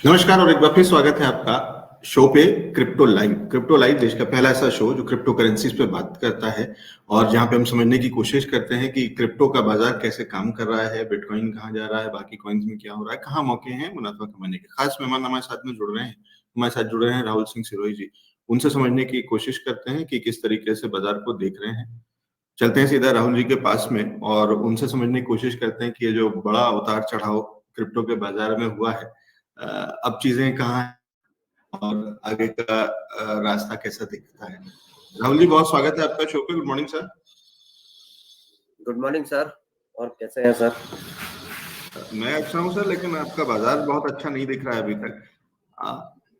नमस्कार और एक बार फिर स्वागत है आपका शो पे क्रिप्टो लाइव। क्रिप्टो लाइव देश का पहला ऐसा शो जो क्रिप्टो करेंसीज पे बात करता है और जहां पे हम समझने की कोशिश करते हैं कि क्रिप्टो का बाजार कैसे काम कर रहा है, बिटकॉइन कहाँ जा रहा है, बाकी कॉइन्स में क्या हो रहा है, कहाँ मौके हैं मुनाफा कमाने के। खास मेहमान हमारे साथ में जुड़ रहे हैं, हमारे साथ जुड़ रहे हैं राहुल सिंह सिरोही जी। उनसे समझने की कोशिश करते हैं कि किस तरीके से बाजार को देख रहे हैं। चलते हैं सीधा राहुल जी के पास में और उनसे समझने की कोशिश करते हैं कि ये जो बड़ा उतार चढ़ाव क्रिप्टो के बाजार में हुआ है, अब चीजें कहाँ हैं और आगे का रास्ता कैसा दिखता है। राहुल जी, बहुत स्वागत है आपका शो पे। Good morning sir. Good morning sir. और कैसे हैं सर? मैं अच्छा हूँ सर, लेकिन आपका बाजार बहुत अच्छा नहीं दिख रहा है अभी तक।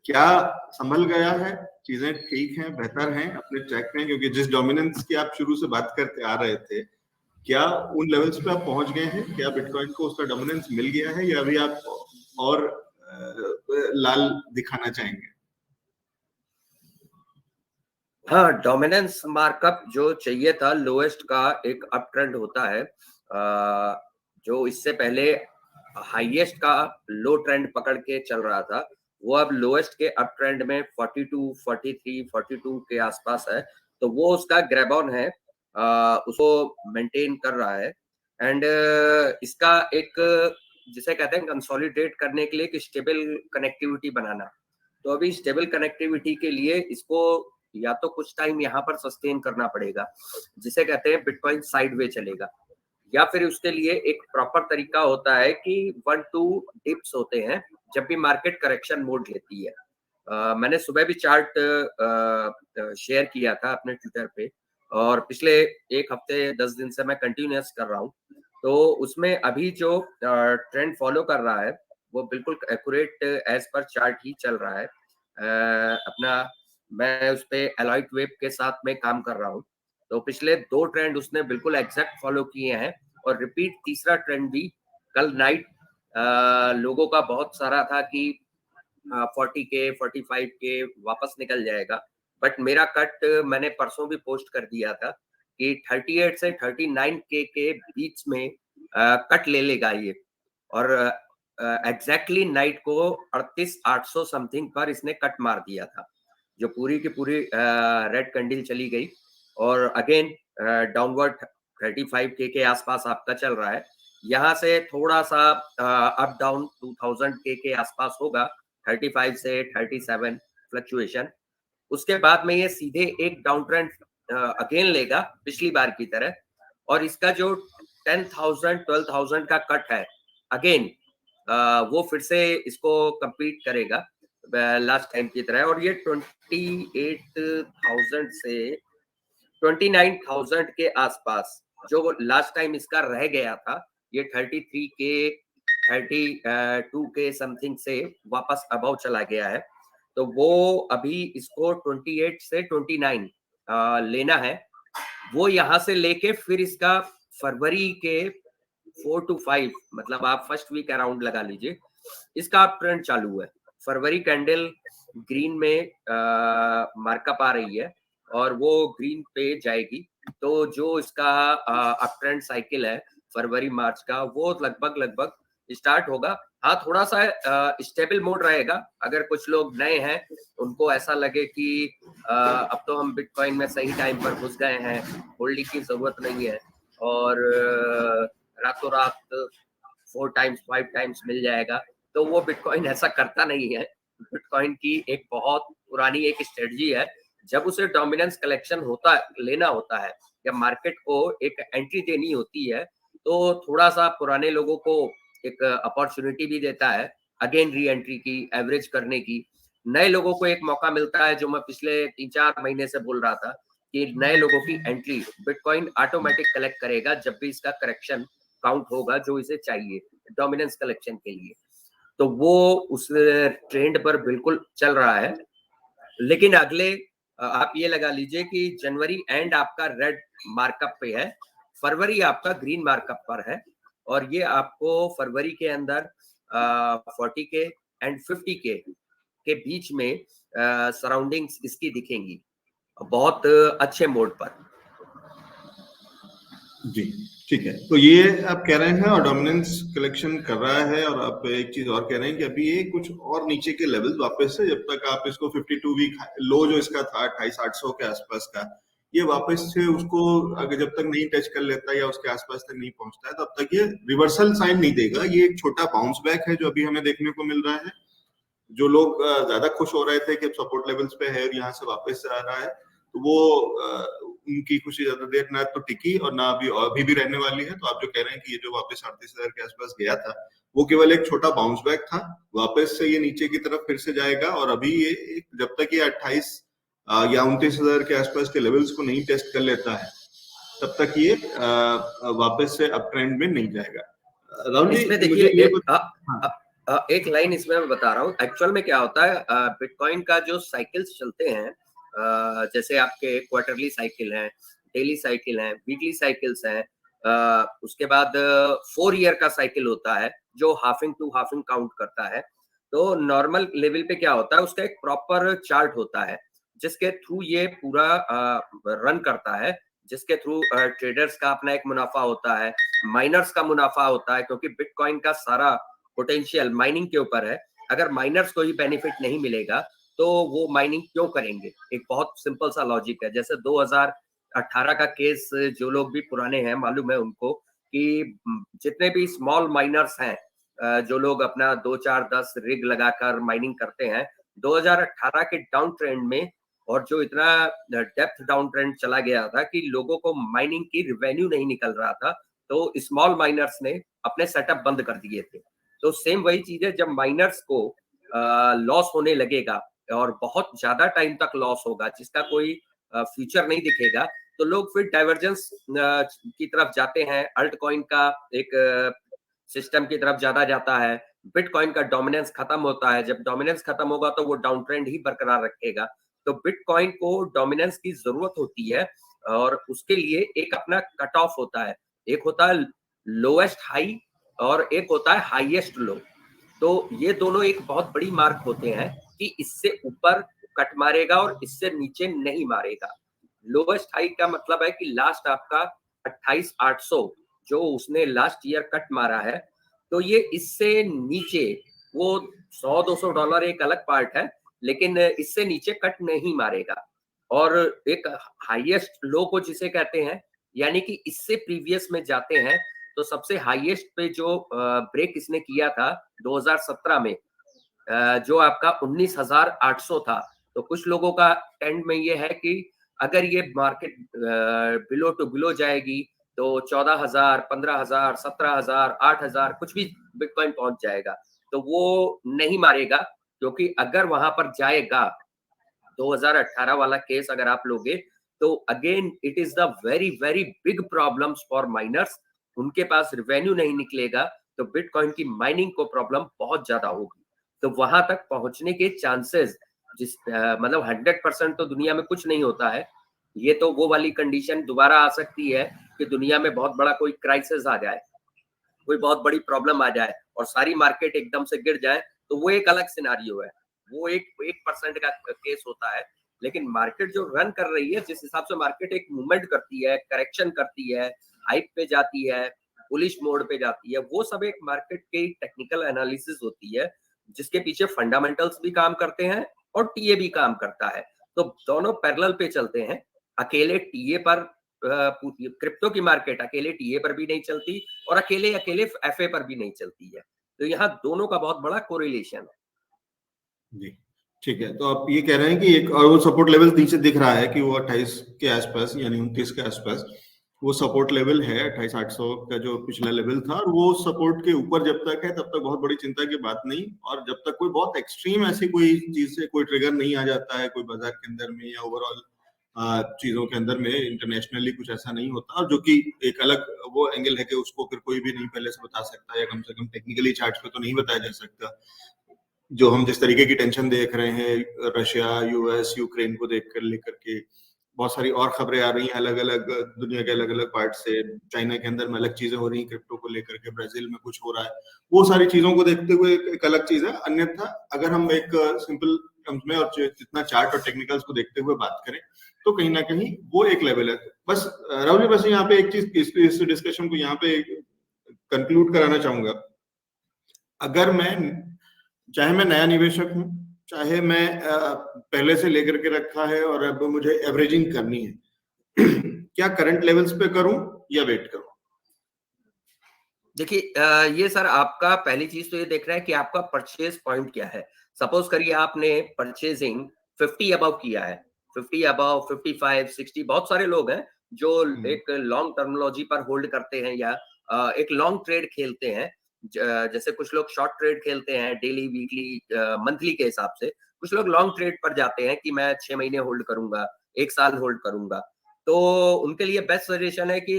क्या संभल गया है? चीजें ठीक हैं, बेहतर हैं, अपने ट्रैक में? क्योंकि जिस डोमिनेंस की आप शुरू से बात करते आ रहे थे, क्या उन लेवल्स पे आप पहुंच गए हैं? क्या बिटकॉइन को उसका डोमिनेंस मिल गया है या अभी आप और लाल दिखाना चाहेंगे? हाँ, डोमिनेंस मार्कअप जो चाहिए था, लोएस्ट का एक अप ट्रेंड होता है, जो इससे पहले हाईएस्ट का लो ट्रेंड पकड़ के चल रहा था, वो अब लोएस्ट के अप ट्रेंड में 42, 43, 42 के आसपास है। तो वो उसका ग्रैब ऑन है, उसको मेंटेन कर रहा है। एंड इसका एक, जिसे कहते हैं कंसोलिडेट करने के लिए एक स्टेबल कनेक्टिविटी बनाना। तो अभी स्टेबल कनेक्टिविटी के लिए इसको या तो कुछ टाइम यहाँ पर सस्टेन करना पड़ेगा, जिसे कहते हैं बिटकॉइन साइडवे चलेगा, या फिर उसके लिए एक प्रॉपर तरीका होता है कि 1-2 डिप्स होते हैं जब भी मार्केट करेक्शन मोड लेती है। मैंने सुबह भी चार्ट शेयर किया था अपने ट्विटर पे, और पिछले एक हफ्ते 10 दिन से मैं कंटिन्यूअस कर रहा हूँ। तो उसमें अभी जो ट्रेंड फॉलो कर रहा है वो बिल्कुल एक्यूरेट एज पर चार्ट ही चल रहा है। अपना मैं उस पे एलॉइट वेब के साथ में काम कर रहा हूँ। तो पिछले 2 ट्रेंड उसने बिल्कुल एग्जैक्ट फॉलो किए हैं, और रिपीट तीसरा ट्रेंड भी कल नाइट लोगों का बहुत सारा था कि 40 के 45 के वापस निकल जाएगा। बट मेरा कट मैंने परसों भी पोस्ट कर दिया था कि 38 से 39 के बीच में कट ले लेगा ये। और एग्जैक्टली नाइट को 38,800 समथिंग पर इसने कट मार दिया था, जो पूरी की पूरी रेड कैंडल चली गई। और अगेन डाउनवर्ड 35 के आसपास आपका चल रहा है। यहाँ से थोड़ा सा अप डाउन 2000 के आसपास होगा, 35 से 37 फ्लक्चुएशन। उसके बाद में ये सीधे एक डाउन ट्रेंड अगेन लेगा पिछली बार की तरह, और इसका जो 10,000 12,000 का कट है अगेन, वो फिर से इसको कंप्लीट करेगा लास्ट टाइम की तरह। और ये 28,000 से 29,000 के आसपास जो लास्ट टाइम इसका रह गया था, ये 33 के 32 के समथिंग से वापस अबव चला गया है। तो वो अभी इसको 28 से 29 लेना है। वो यहाँ से लेके फिर इसका फरवरी के 4 to 5, मतलब आप फर्स्ट वीक अराउंड लगा लीजिए, इसका ट्रेंड चालू है। फरवरी कैंडल ग्रीन में मार्कअप आ रही है और वो ग्रीन पे जाएगी। तो जो इसका अप ट्रेंड साइकिल है फरवरी मार्च का, वो लगभग लगभग स्टार्ट होगा। हाँ, थोड़ा सा स्टेबल मोड रहेगा। अगर कुछ लोग नए हैं, उनको ऐसा लगे कि अब तो हम बिटकॉइन में सही टाइम पर घुस गए हैं, होल्डिंग की जरूरत नहीं है, और रातों रात 4 टाइम्स 5 टाइम्स मिल जाएगा, तो वो बिटकॉइन ऐसा करता नहीं है। बिटकॉइन की एक बहुत पुरानी एक स्ट्रेटजी है, जब उसे डोमिनेंस कलेक्शन होता लेना होता है, जब मार्केट को एक एंट्री देनी होती है, तो थोड़ा सा पुराने लोगों को एक अपॉर्चुनिटी भी देता है अगेन री एंट्री की, एवरेज करने की। नए लोगों को एक मौका मिलता है, जो मैं पिछले 3-4 महीने से बोल रहा था कि नए लोगों की एंट्री बिटकॉइन ऑटोमेटिक कलेक्ट करेगा जब भी इसका करेक्शन काउंट होगा जो इसे चाहिए डोमिनेंस कलेक्शन के लिए। तो वो उस ट्रेंड पर बिल्कुल चल रहा है। लेकिन अगले आप ये लगा लीजिए कि जनवरी एंड आपका रेड मार्कअप पे है, फरवरी आपका ग्रीन मार्कअप पर है, और ये आपको फरवरी के अंदर 40 के एंड 50 के बीच में सराउंडिंग्स इसकी दिखेंगी, बहुत अच्छे मोड पर। जी, ठीक है। तो ये आप कह रहे हैं और डोमिनेंस कलेक्शन कर रहा है, और आप एक चीज और कह रहे हैं कि अभी ये कुछ और नीचे के लेवल वापस से, जब तक आप इसको 52 वीक लो जो इसका था 2800 के आसपास का, ये वापस से उसको अगर जब तक नहीं टच कर लेता या उसके आसपास तक नहीं पहुंचता है, तब तक ये रिवर्सल साइन नहीं देगा। ये एक छोटा बाउंस बैक है जो अभी हमें देखने को मिल रहा है। जो लोग ज्यादा खुश हो रहे थे कि सपोर्ट लेवल्स पे है और यहाँ से वापस आ रहा है, तो वो उनकी खुशी ज्यादा देर ना तो टिकी और ना अभी भी रहने वाली है। तो आप जो कह रहे हैं कि ये जो वापस 38,000 के आसपास गया था, वो केवल एक छोटा बाउंस बैक था। वापस से ये नीचे की तरफ फिर से जाएगा, और अभी ये जब तक ये 28 या 29,000 के आसपास के लेवल्स को नहीं टेस्ट कर लेता है, तब तक ये वापस से अप ट्रेंड में नहीं जाएगा। राहुल जी, इसमें देखिए एक लाइन इसमें मैं बता रहा हूँ। एक्चुअल में क्या होता है, बिटकॉइन का जो साइकिल्स चलते हैं, जैसे आपके क्वार्टरली साइकिल हैं, डेली साइकिल हैं, वीकली साइकिल्स हैं, उसके बाद 4 ईयर का साइकिल होता है जो हाफिंग टू हाफिंग काउंट करता है। तो नॉर्मल लेवल पे क्या होता है, उसका एक प्रॉपर चार्ट होता है जिसके थ्रू ये पूरा रन करता है, जिसके थ्रू ट्रेडर्स का अपना एक मुनाफा होता है, माइनर्स का मुनाफा होता है, क्योंकि बिटकॉइन का सारा पोटेंशियल माइनिंग के ऊपर है। अगर माइनर्स को ही बेनिफिट नहीं मिलेगा तो वो माइनिंग क्यों करेंगे? एक बहुत सिंपल सा लॉजिक है। जैसे 2018 का केस, जो लोग भी पुराने हैं मालूम है उनको कि जितने भी स्मॉल माइनर्स हैं, जो लोग अपना 2 4 10 रिग लगाकर माइनिंग करते हैं, 2018 के डाउन ट्रेंड में, और जो इतना डेप्थ डाउन ट्रेंड चला गया था कि लोगों को माइनिंग की रेवेन्यू नहीं निकल रहा था, तो स्मॉल माइनर्स ने अपने सेटअप बंद कर दिए थे। तो सेम वही चीज है, जब माइनर्स को लॉस होने लगेगा और बहुत ज्यादा टाइम तक लॉस होगा, जिसका कोई फ्यूचर नहीं दिखेगा, तो लोग फिर डाइवर्जेंस की तरफ जाते हैं। अल्ट कॉइन का एक सिस्टम की तरफ ज्यादा जाता है। बिटकॉइन का डोमिनेंस खत्म होता है। जब डोमिनेंस खत्म होगा तो वो डाउन ट्रेंड ही बरकरार रखेगा। तो बिटकॉइन को डोमिनेंस की जरूरत होती है, और उसके लिए एक अपना कट ऑफ होता है। एक होता है लोएस्ट हाई और एक होता है हाईएस्ट लो। तो ये दोनों एक बहुत बड़ी मार्क होते हैं कि इससे ऊपर कट मारेगा और इससे नीचे नहीं मारेगा। लोएस्ट हाई का मतलब है कि लास्ट आपका 28,800 जो उसने लास्ट ईयर कट मारा है, तो ये इससे नीचे, वो $100-200 एक अलग पार्ट है, लेकिन इससे नीचे कट नहीं मारेगा। और एक हाईएस्ट लो को जिसे कहते हैं, यानी कि इससे प्रीवियस में जाते हैं, तो सबसे हाईएस्ट पे जो ब्रेक इसने किया था 2017 में, जो आपका 19,800 था। तो कुछ लोगों का एंड में ये है कि अगर ये मार्केट बिलो टू बिलो जाएगी तो 14,000, 15,000, 17,000, 8,000 कुछ भी बिटकॉइन पहुंच जाएगा। तो वो नहीं मारेगा, क्योंकि अगर वहां पर जाएगा, 2018 वाला केस अगर आप लोगे, तो again it is the very very big problems for miners. उनके पास रिवेन्यू नहीं निकलेगा तो बिटकॉइन की माइनिंग को प्रॉब्लम बहुत ज्यादा होगी। तो वहां तक पहुंचने के चांसेस, मतलब 100% तो दुनिया में कुछ नहीं होता है। ये तो वो वाली कंडीशन दोबारा आ सकती है कि दुनिया में बहुत बड़ा कोई क्राइसिस आ जाए, कोई बहुत बड़ी प्रॉब्लम आ जाए और सारी मार्केट एकदम से गिर जाए, तो वो एक अलग सिनारियो है। वो एक 1% का केस होता है। लेकिन मार्केट जो रन कर रही है, जिस हिसाब से मार्केट एक मूवमेंट करती है, करेक्शन करती है, हाइप पे जाती है, बुलिश मोड पे जाती है, वो सब एक मार्केट की टेक्निकल एनालिसिस होती है, जिसके पीछे फंडामेंटल्स भी काम करते हैं और टीए भी काम करता है। तो दोनों पैरेलल पे चलते हैं। अकेले टीए पर, क्रिप्टो की मार्केट अकेले टीए पर भी नहीं चलती और अकेले अकेले एफए पर भी नहीं चलती है। तो यहाँ दोनों का बहुत बड़ा कोरिलेशन है। जी, ठीक है। तो आप ये कह रहे हैं कि एक और वो सपोर्ट लेवल नीचे दिख रहा है कि वो 28 के आसपास यानी 29 के आसपास वो सपोर्ट लेवल है, 28,800 का जो पिछला लेवल था, और वो सपोर्ट के ऊपर जब तक है तब तक बहुत बड़ी चिंता की बात नहीं। और जब तक कोई बहुत एक्सट्रीम ऐसी कोई चीज से कोई ट्रिगर नहीं आ जाता है, कोई बाजार के अंदर में या ओवरऑल चीजों के अंदर में इंटरनेशनली कुछ ऐसा नहीं होता, और जो कि एक अलग वो एंगल है कि उसको फिर कोई भी नहीं पहले से बता सकता, या कम से कम टेक्निकली चार्ट्स पे तो नहीं बताया जा सकता। जो हम जिस तरीके की टेंशन देख रहे हैं रशिया, यूएस, यूक्रेन को देख कर लेकर के, बहुत सारी और खबरें आ रही हैं अलग अलग दुनिया के अलग अलग पार्ट से। चाइना के अंदर में अलग चीजें हो रही हैं क्रिप्टो को लेकर के, ब्राजील में कुछ हो रहा है। वो सारी चीजों को देखते हुए एक अलग चीज है। अन्यथा अगर हम एक सिंपल टर्म्स में और जितना चार्ट और टेक्निकल्स को देखते हुए बात करें, तो कहीं ना कहीं वो एक लेवल है। बस राहुल जी, बस यहाँ पे एक चीज इस डिस्कशन को यहाँ पे कंक्लूड कराना चाहूंगा। अगर मैं, चाहे मैं नया निवेशक हूं, चाहे मैं पहले से लेकर के रखा है और अब मुझे एवरेजिंग करनी है, क्या करंट लेवल्स पे करूं या वेट करूं? देखिए ये सर आपका पहली चीज तो ये देख रहा है कि आपका परचेज पॉइंट क्या है। सपोज करिए आपने परचेजिंग 50 अबव किया है, 50 अबव, 55, 60, बहुत सारे लोग हैं जो एक लॉन्ग टर्मिनोलॉजी पर होल्ड करते हैं या एक लॉन्ग ट्रेड खेलते हैं। जैसे कुछ लोग शॉर्ट ट्रेड खेलते हैं डेली, वीकली, मंथली के हिसाब से। कुछ लोग लॉन्ग ट्रेड पर जाते हैं कि मैं 6 महीने होल्ड करूंगा, 1 साल होल्ड करूंगा। तो उनके लिए बेस्ट सजेशन है कि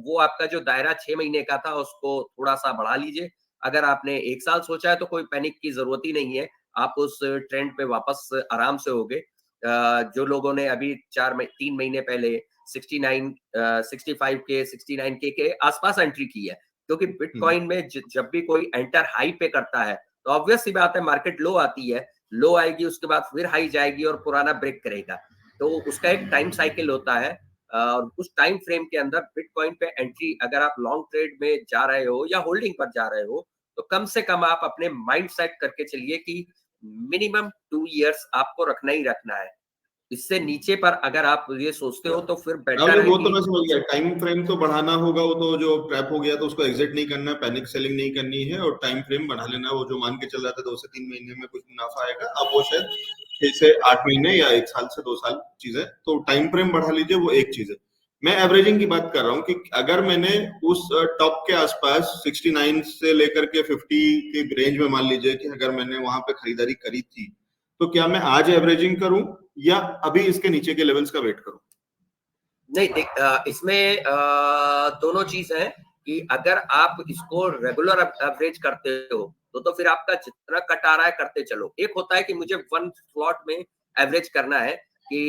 वो आपका जो दायरा 6 महीने का था उसको थोड़ा-सा बढ़ा लीजिए। अगर आपने 1 साल सोचा है तो कोई पैनिक की ज़रूरत ही नहीं है। आप उस ट्रेंड पे वापस आराम से होगे। जो लोगों ने अभी 3 महीने पहले 65 के, 69 के आसपास एंट्री की है। क्योंकि बिटकॉइन में जब भी कोई एंटर हाई पे करता है, तो ऑब्वियस सी बात है मार्केट लो आती है, लो आएगी उसके बाद फिर हाई जाएगी और पुराना ब्रेक करेगा। तो उसका एक टाइम साइकिल होता है। उस टाइम फ्रेम के अंदर बिटकॉइन पे एंट्री, अगर आप लॉन्ग ट्रेड में जा रहे हो या होल्डिंग पर जा रहे हो, तो कम से कम आप अपने माइंड सेट करके चलिए कि मिनिमम 2 इयर्स आपको रखना ही रखना है। इससे नीचे पर अगर आप ये सोचते हो तो फिर राहुल बेटर जी, है वो तो कि मैं समझ गया, टाइम फ्रेम तो बढ़ाना होगा, वो तो जो ट्रैप हो गया तो उसको एग्जिट नहीं करना है, पैनिक सेलिंग नहीं करनी है और टाइम फ्रेम बढ़ा लेना है। वो जो मान के चल रहा था 2 से 3 महीने में कुछ मुनाफा आएगा, अब वो शायद 6 से 8 महीने या 1 साल से 2 साल चीज है, तो टाइम फ्रेम बढ़ा लीजिए, वो एक चीज है। मैं एवरेजिंग की बात कर रहा हूँ कि अगर मैंने उस टॉप के आसपास 69 से लेकर के 50 के रेंज में मान लीजिए कि अगर मैंने वहां पे खरीदारी करी थी, तो क्या मैं आज एवरेजिंग करूं या अभी इसके नीचे के लेवल्स का वेट करूं? नहीं देख, इसमें दोनों चीज है कि अगर आप इसको रेगुलर एवरेज करते हो तो फिर आपका जितना कट आ रहा है करते चलो। एक होता है कि मुझे वन स्लॉट में एवरेज करना है कि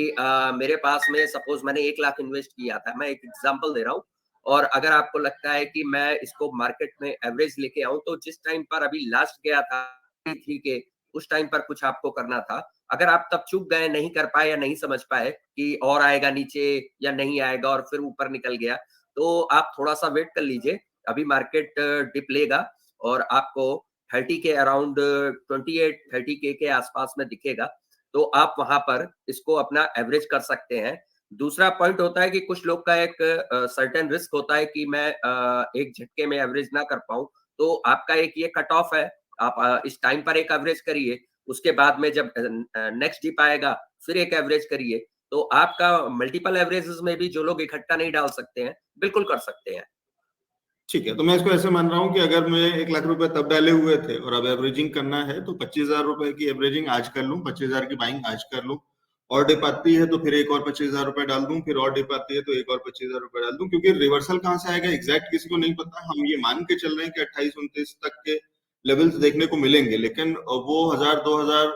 मेरे पास में सपोज मैंने 1 लाख इन्वेस्ट किया था, मैं एक एग्जांपल दे रहा हूँ। और अगर आपको लगता है कि मैं इसको मार्केट में एवरेज लेके आऊं, तो जिस टाइम पर अभी लास्ट गया था 3 के, उस टाइम पर कुछ आपको करना था। अगर आप तब चूक गए, नहीं कर पाए या नहीं समझ पाए कि और आएगा नीचे या नहीं आएगा और फिर ऊपर निकल गया, तो आप थोड़ा-सा वेट कर लीजिए। अभी मार्केट डिप लेगा और आपको 30 के अराउंड 28, 30 के आसपास में दिखेगा, तो आप वहाँ पर इसको अपना एवरेज कर सकते हैं। दूसरा पॉइंट होता है कि कुछ लोग का एक सर्टेन रिस्क होता है कि मैं एक झटके में एवरेज ना कर पाऊँ, तो आपका एक ये कट ऑफ है। आप इस टाइम पर एक एवरेज करिए, उसके बाद में जब नेक्स्ट डिप आएगा फिर एक एवरेज करिए। तो आपका मल्टीपल एवरेजेस में भी जो लोग इकट्ठा नहीं डाल सकते हैं, बिल्कुल कर सकते हैं। ठीक है, तो मैं इसको ऐसे मान रहा हूँ कि अगर मैं 1 लाख रुपए तब डाले हुए थे और अब एवरेजिंग करना है, तो 25,000 रुपए की एवरेजिंग आज कर लूँ, 25,000 की बाइंग आज कर लूँ, और डिप आती है तो फिर एक और 25,000 रुपए डाल दूं, फिर और डिप आती है तो एक और 25,000 रुपए डाल दूं, क्योंकि रिवर्सल कहाँ से आएगा एग्जैक्ट किसी को नहीं पता। हम ये मान के चल रहे हैं कि 28-29 तक के लेवल्स देखने को मिलेंगे, लेकिन वो 1,000-2,000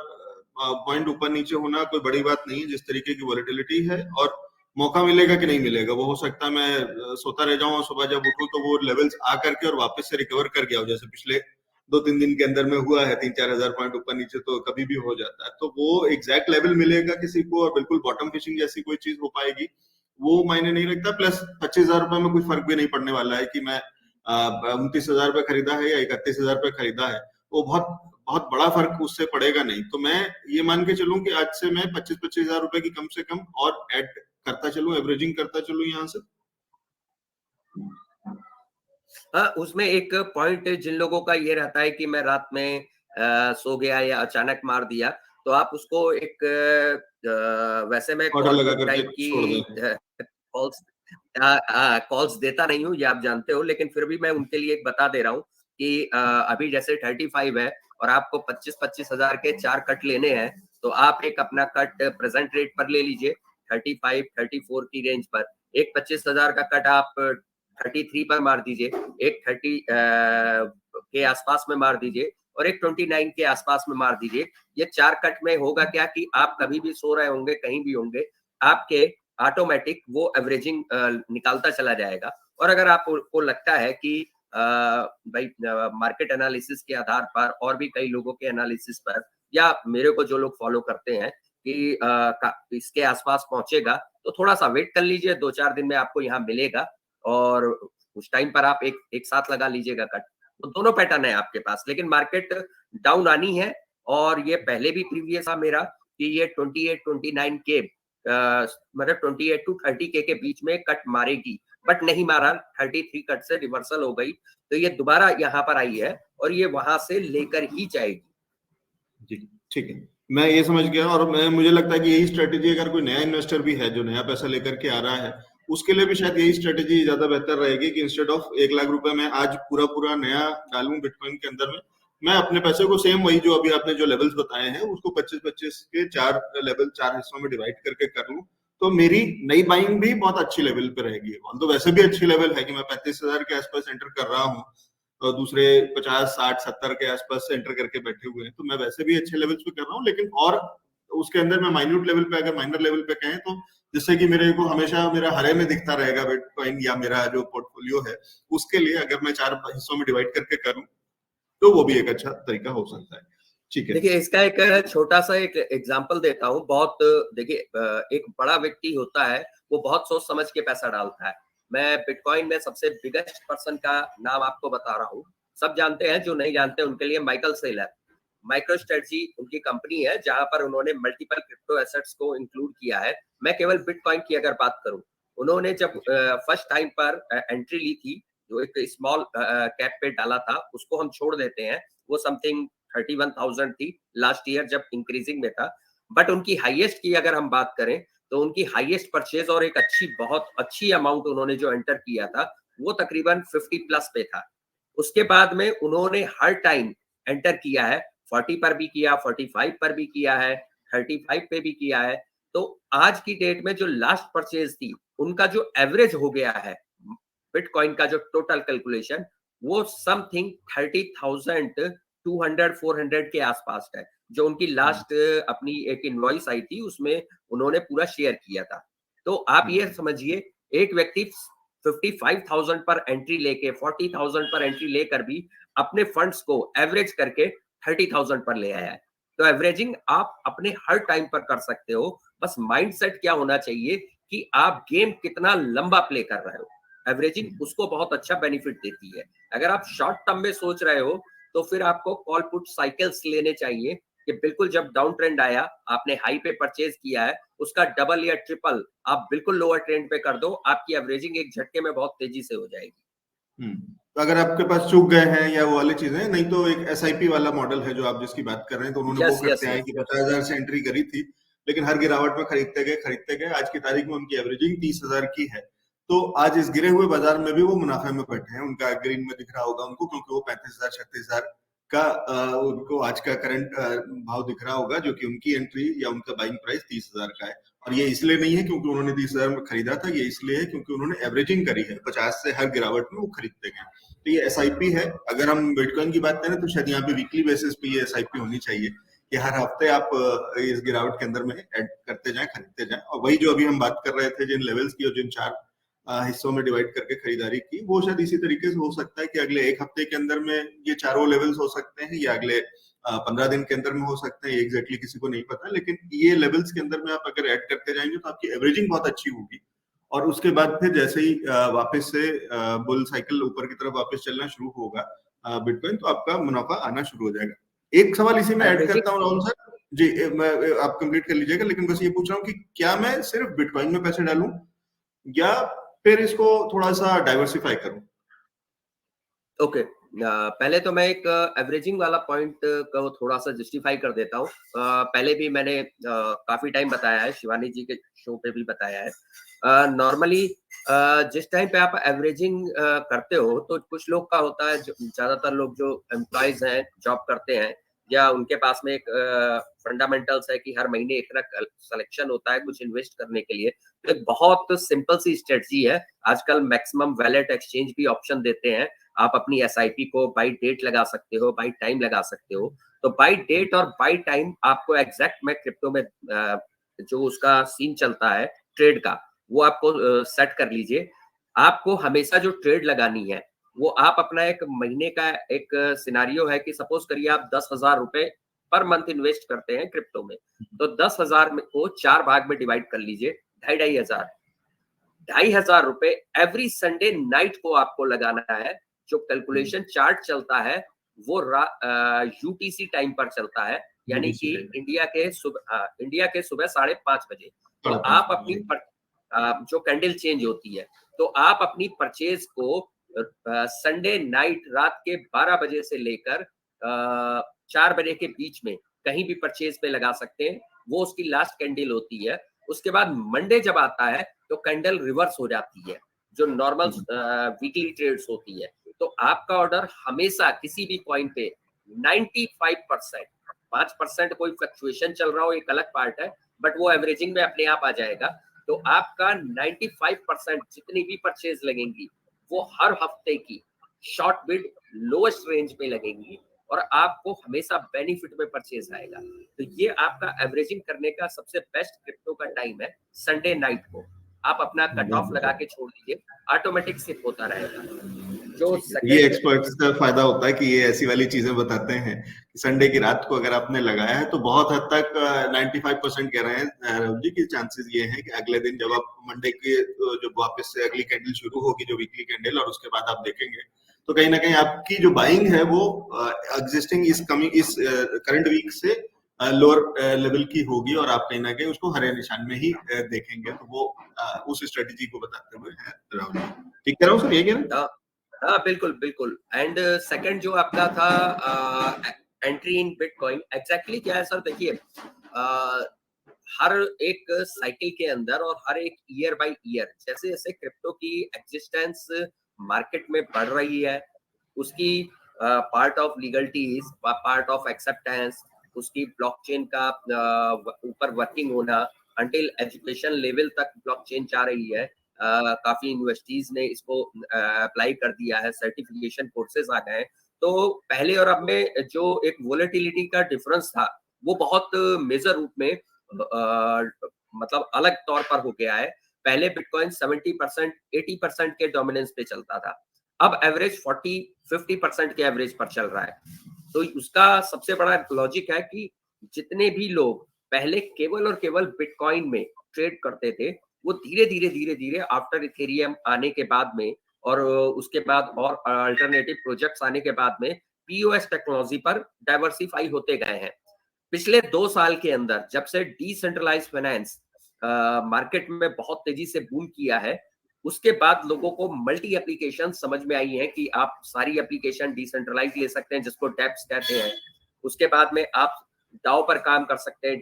पॉइंट ऊपर नीचे होना कोई बड़ी बात नहीं है, जिस तरीके की वॉलेटिलिटी है। और मौका मिलेगा कि नहीं मिलेगा, वो हो सकता है मैं सोता रह जाऊं और सुबह जब उठूं तो वो लेवल्स आ करके और वापस से रिकवर कर गया हो, जैसे पिछले 2-3 दिन के अंदर में हुआ है। 3-4 हजार पॉइंट ऊपर नीचे तो कभी भी हो जाता है, तो वो एग्जैक्ट लेवल मिलेगा किसी को और बिल्कुल बॉटम फिशिंग जैसी कोई चीज हो पाएगी, वो मायने नहीं रखता। प्लस 25,000 रुपए में कोई फर्क भी नहीं पड़ने वाला है कि मैं 29,000 रुपए खरीदा है या 31,000 रुपए खरीदा है, वो बहुत बहुत बड़ा फर्क उससे पड़ेगा नहीं। तो मैं ये मान के चलूं कि आज से मैं 25,000 रुपए की कम से कम और ऐड करता चलूं, एवरेजिंग करता चलूं यहाँ से। हाँ, उसमें एक पॉइंट जिन लोगों का ये रहता है कि मैं रात में सो गया या अचानक मार दिया, तो आप उसको एक वैसे मैं ऑर्डर कॉल लगा पुट करके टाइप छोड़ की दें। कॉल्स कॉल्स देता नहीं हूँ, ये आप जानते हो, लेकिन फिर भी मैं उनके लिए एक बता दे रहा हूँ कि अभी जैसे 35 है और आपको 25,000 के 4 कट लेने हैं, तो आप एक अपना कट प्रेजेंट रेट पर ले लीजिए 35, 34 की रेंज पर। एक 25,000 का कट आप 33 पर मार दीजिए, एक 30 के आसपास में मार दीजिए और एक 29 के आसपास में मार दीजिए। ये 4 कट में होगा क्या कि आप कभी भी सो रहे होंगे, कहीं भी होंगे, आपके ऑटोमेटिक वो एवरेजिंग निकालता चला जाएगा। और अगर आपको लगता है कि भाई मार्केट एनालिसिस के आधार पर और भी कई लोगों के एनालिसिस पर या मेरे को जो लोग फॉलो करते हैं कि इसके आसपास पहुंचेगा, तो थोड़ा सा वेट कर लीजिए, 2-4 दिन में आपको यहाँ मिलेगा और उस टाइम पर आप एक साथ लगा लीजिएगा कट। तो दोनों पैटर्न है आपके पास, लेकिन मार्केट डाउन आनी है और ये पहले भी प्रीवियस था मेरा कि ये 28-29 के मतलब 28 टू 30 के बीच में कट मारेगी, बट नहीं मारा, 33 कट से रिवर्सल हो गई, तो ये दोबारा यहाँ पर आई है और ये वहां से लेकर ही जाएगी। जी ठीक है, मैं ये समझ गया। और मुझे लगता है कि यही स्ट्रेटेजी अगर कोई नया इन्वेस्टर भी है जो नया पैसा लेकर के आ रहा है, उसके लिए भी शायद यही स्ट्रेटेजी ज्यादा बेहतर रहेगी कि इंस्टेड ऑफ 1 लाख रुपए मैं आज पूरा नया डालूं बिटकॉइन के अंदर में, मैं अपने पैसे को सेम वही जो अभी आपने जो लेवल्स बताए हैं उसको 25-25 के 4 लेवल 4 हिस्सों में डिवाइड करके कर लूं, तो मेरी नई बाइंग भी बहुत अच्छी लेवल पे रहेगी। तो वैसे भी अच्छी लेवल है कि मैं 35,000 के आसपास एंटर कर रहा हूँ और दूसरे 50, 60, 70 के आसपास एंटर करके बैठे हुए हैं, तो मैं वैसे भी अच्छे लेवल्स पे कर रहा हूँ। लेकिन और उसके अंदर मैं माइन्यूट लेवल पे, अगर माइनर लेवल पे कहें तो, जिससे कि मेरे को हमेशा मेरा हरे में दिखता रहेगा बिटकॉइन या मेरा जो पोर्टफोलियो है, उसके लिए अगर मैं 4 हिस्सों में डिवाइड करके करूं तो वो भी एक अच्छा तरीका हो सकता है। ठीक है, देखिए इसका एक छोटा सा एक एग्जांपल देता हूँ। बहुत देखिए एक बड़ा व्यक्ति होता है, वो बहुत सोच समझ के पैसा डालता है। मैं बिटकॉइन में सबसे बिगेस्ट पर्सन का नाम आपको बता रहा हूँ, सब जानते हैं, जो नहीं जानते उनके लिए माइकल सेलर। माइक्रो स्ट्रेटजी उनकी कंपनी है जहां पर उन्होंने मल्टीपल क्रिप्टो एसेट्स को इंक्लूड किया है। मैं केवल बिटकॉइन की अगर बात करूं, उन्होंने जब फर्स्ट टाइम पर एंट्री ली थी, जो एक स्मॉल कैप पे डाला था, उसको हम छोड़ देते हैं, वो समथिंग 31,000 थी लास्ट ईयर जब इंक्रीजिंग में था। बट उनकी हाईएस्ट की अगर हम बात करें तो उनकी हाईएस्ट परचेज और एक बहुत अच्छी अमाउंट उन्होंने जो एंटर किया था वो तकरीबन 50 प्लस पे था। उसके बाद में उन्होंने हर टाइम एंटर किया है, 40 पर भी किया, 45 पर भी किया है, 35 पे भी किया है। तो आज की डेट में जो लास्ट परचेज थी, उनका जो एवरेज हो गया है बिटकॉइन का, जो टोटल कैलकुलेशन, वो समथिंग 30,200-400 के आसपास है, जो उनकी लास्ट अपनी एक इनवॉइस आई थी उसमें उन्होंने पूरा शेयर किया था। तो आप ये समझिए, एक व्यक्ति 55,000 पर एंट्री लेके 40,000 पर एंट्री लेकर भी अपने फंड्स को एवरेज करके 30,000 पर ले आया है। तो एवरेजिंग आप अपने हर टाइम पर कर सकते हो, बस माइंडसेट क्या होना चाहिए कि आप गेम कितना लंबा प्ले कर रहे हो। एवरेजिंग उसको बहुत अच्छा बेनिफिट देती है। अगर आप शॉर्ट टर्म में सोच रहे हो तो फिर आपको कॉल पुट साइकिल्स लेने चाहिए कि बिल्कुल जब डाउन ट्रेंड आया, आपने हाई पे परचेज किया है, उसका डबल या ट्रिपल आप बिल्कुल लोअर ट्रेंड पे कर दो, आपकी एवरेजिंग एक झटके में बहुत तेजी से हो जाएगी। तो अगर आपके पास चूक गए हैं या वो वाली चीजें, नहीं तो एक SIP वाला मॉडल है जो आप जिसकी बात कर रहे हैं, तो उन्होंने वो करते हैं कि 50,000 से एंट्री करी थी, लेकिन हर गिरावट में खरीदते गए, आज की तारीख में उनकी एवरेजिंग 30,000 की है। तो आज इस गिरे हुए बाजार में भी वो मुनाफे में बैठे हैं, उनका ग्रीन में दिख रहा होगा उनको, क्योंकि वो 35,000 36,000 का उनको आज का करंट भाव दिख रहा होगा, जो कि उनकी एंट्री या उनका बाइंग प्राइस 30,000 का है। और ये इसलिए नहीं है क्योंकि उन्होंने 30,000 में खरीदा था, ये इसलिए है क्योंकि उन्होंने एवरेजिंग करी है 50 से हर गिरावट में वो खरीदते गए। तो ये SIP है। अगर हम बिटकॉइन की बात करें तो शायद यहाँ पे वीकली बेसिस पे ये SIP होनी चाहिए कि हर हफ्ते आप इस गिरावट के अंदर में ऐड करते जाएं, खरीदते जाएं। और वही जो अभी हम बात कर रहे थे जिन लेवल्स की और जिन 4 हिस्सों में डिवाइड करके खरीदारी की, वो शायद इसी तरीके से हो सकता है कि अगले 1 हफ्ते के अंदर में ये चारों लेवल्स हो सकते हैं, या अगले 15 दिन के अंदर में हो सकते हैं, एग्जैक्टली किसी को नहीं पता। लेकिन ये लेवल्स के अंदर में आप अगर ऐड करते जाएंगे तो आपकी एवरेजिंग बहुत अच्छी होगी, और उसके बाद फिर जैसे ही वापस से बुल साइकिल ऊपर की तरफ वापस चलना शुरू होगा बिटकॉइन, तो आपका मुनाफा आना शुरू हो जाएगा। एक सवाल इसी में ऐड करता हूँ राहुल सर जी, मैं आप कंप्लीट कर लीजिएगा, लेकिन बस ये पूछ रहा हूँ कि क्या मैं सिर्फ बिटकॉइन में पैसे डालूं या फिर इसको थोड़ा सा डाइवर्सिफाई करूं? ओके, पहले तो मैं एक एवरेजिंग वाला पॉइंट को थोड़ा सा जस्टिफाई कर देता हूँ। पहले भी मैंने काफी टाइम बताया है, शिवानी जी के शो पे भी बताया है। नॉर्मली जिस टाइम पे आप एवरेजिंग करते हो तो कुछ लोग का होता है, ज्यादातर लोग जो एम्प्लॉयज हैं, जॉब करते हैं, या उनके पास में एक फंडामेंटल्स है कि हर महीने इतना सिलेक्शन होता है कुछ इन्वेस्ट करने के लिए। तो एक बहुत सिंपल सी स्ट्रेटजी है, आजकल मैक्सिमम वैलेट एक्सचेंज भी ऑप्शन देते हैं, आप अपनी SIP को बाई डेट लगा सकते हो, बाई टाइम लगा सकते हो। तो बाई डेट और बाई टाइम आपको एग्जैक्ट में क्रिप्टो में जो उसका सीन चलता है ट्रेड का, वो आपको सेट कर लीजिए। आपको हमेशा जो ट्रेड लगानी है वो आप अपना एक महीने का एक सिनारियो है कि सपोज करिए आप 10,000 रुपए पर मंथ इन्वेस्ट करते हैं क्रिप्टो में, तो 10,000 को 4 भाग में डिवाइड कर लीजिए। 2,500 रुपए एवरी संडे नाइट को आपको लगाना है। जो कैलकुलेशन चार्ट चलता है वो यूटीसी टाइम पर चलता है, यानी कि इंडिया के सुबह 5:30 बजे। तो आप अपनी जो कैंडल चेंज होती है, तो आप अपनी परचेज को संडे नाइट रात के 12 बजे से लेकर 4 बजे के बीच में कहीं भी परचेज पे लगा सकते हैं। वो उसकी लास्ट कैंडल होती है। उसके बाद मंडे जब आता है तो कैंडल रिवर्स हो जाती है, जो नॉर्मल वीकली ट्रेड्स होती है। तो आपका ऑर्डर हमेशा किसी भी कॉइन पे 95%, 5% कोई फ्लक्चुएशन चल रहा हो एक अलग पार्ट है, बट वो एवरेजिंग में अपने आप आ जाएगा। तो आपका 95% जितनी भी परचेज लगेंगी वो हर हफ्ते की शॉर्ट बिड लोएस्ट रेंज में लगेंगी और आपको हमेशा बेनिफिट में परचेज आएगा। तो ये आपका एवरेजिंग करने का सबसे बेस्ट क्रिप्टो का टाइम है संडे नाइट को। आप अपना कट ऑफ लगा के छोड़ दीजिए, ऑटोमेटिक सिप होता रहेगा। जो ये एक्सपर्ट्स का फायदा होता है कि ये ऐसी वाली चीजें बताते हैं कि संडे की रात को अगर आपने लगाया है तो बहुत हद तक 95% कह रहे हैं राहुल जी की चांसेस ये हैं कि अगले दिन जब आप मंडे के जब वापस से अगली कैंडल शुरू होगी जो वीकली कैंडल, और उसके बाद आप देखेंगे तो कहीं ना कहीं आपकी जो बाइंग है वो एग्जिस्टिंग इस करंट वीक से लोअर लेवल की होगी और आप कहीं ना कहीं उसको हरे निशान में ही देखेंगे। तो वो उस स्ट्रेटेजी को बताते हुए है राहुल जी। ठीक कह रहा हूँ सर, ये कह रहे हैं? हाँ बिल्कुल बिल्कुल। एंड सेकंड जो आपका था एंट्री इन बिटकॉइन, एग्जैक्टली क्या है सर, देखिए हर एक साइकिल के अंदर और हर एक ईयर बाय ईयर जैसे जैसे क्रिप्टो की एग्जिस्टेंस मार्केट में बढ़ रही है, उसकी part of legalities, part of acceptance, उसकी ब्लॉकचेन का ऊपर वर्किंग होना, अंटिल एजुकेशन लेवल तक ब्लॉकचेन जा रही है। काफी यूनिवर्सिटीज ने इसको अप्लाई कर दिया है, सर्टिफिकेशन कोर्सेज आ गए। तो पहले और अब में जो एक वोलेटिलिटी का डिफरेंस था वो बहुत मेजर रूप में मतलब अलग तौर पर हो गया है। पहले बिटकॉइन 70%, 80% के डोमिनेंस पे चलता था, अब एवरेज 40-50% के एवरेज पर चल रहा है। तो उसका सबसे बड़ा लॉजिक है कि जितने भी लोग पहले केवल और केवल बिटकॉइन में ट्रेड करते थे, वो धीरे धीरे आफ्टर इथेरियम आने के बाद में और उसके बाद और अल्टरनेटिव प्रोजेक्ट्स आने के बाद में पीओएस टेक्नोलॉजी पर डाइवर्सिफाई होते गए हैं। पिछले 2 साल के अंदर जब से डिसेंट्रलाइज्ड फाइनेंस मार्केट में बहुत तेजी से बूम किया है, उसके बाद लोगों को मल्टी एप्लीकेशन समझ में आई है कि आप सारी एप्लीकेशन डिसेंट्रलाइज ले सकते हैं, जिसको डेप्स कहते हैं। उसके बाद में आप डाओ पर काम कर सकते हैं,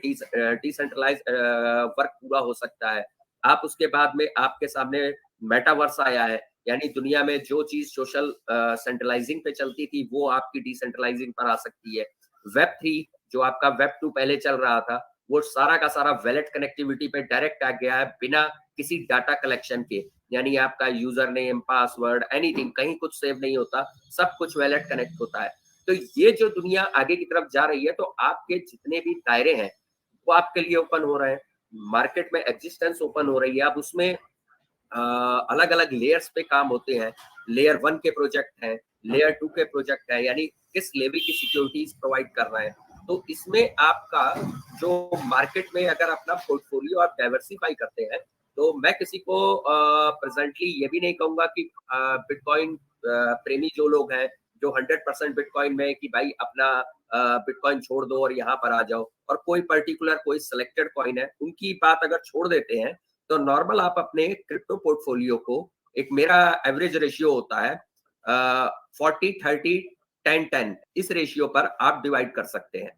डिसेंट्रलाइज वर्क पूरा हो सकता है। आप उसके बाद में आपके सामने मेटावर्स आया है, यानी दुनिया में जो चीज सोशल सेंट्रलाइजिंग पे चलती थी वो आपकी डिसेंट्रलाइजिंग पर आ सकती है। वेब 3 जो आपका वेब 2 पहले चल रहा था, वो सारा का सारा वैलेट कनेक्टिविटी पे डायरेक्ट आ गया है बिना किसी डाटा कलेक्शन के, यानी आपका यूजर नेम, पासवर्ड, एनीथिंग, कहीं कुछ सेव नहीं होता, सब कुछ वैलेट कनेक्ट होता है। तो ये जो दुनिया आगे की तरफ जा रही है, तो आपके जितने भी दायरे हैं वो आपके लिए ओपन हो रहे हैं, मार्केट में एग्जिस्टेंस ओपन हो रही है। अब उसमें अलग अलग लेयर्स पे काम होते हैं, लेयर 1 के प्रोजेक्ट हैं, लेयर 2 के प्रोजेक्ट हैं, यानी किस लेवल की सिक्योरिटीज प्रोवाइड कर रहे हैं। तो इसमें आपका जो मार्केट में अगर अपना पोर्टफोलियो आप डाइवर्सिफाई करते हैं, तो मैं किसी को प्रेजेंटली ये भी नहीं कहूंगा कि बिटकॉइन प्रेमी जो लोग हैं, जो 100% बिटकॉइन में कि भाई अपना बिटकॉइन छोड़ दो और यहाँ पर आ जाओ, और कोई पर्टिकुलर कोई सिलेक्टेड कॉइन है उनकी बात अगर छोड़ देते हैं, तो नॉर्मल आप अपने क्रिप्टो पोर्टफोलियो को, एक मेरा एवरेज रेशियो होता है 40-30-10-10, इस रेशियो पर आप डिवाइड कर सकते हैं।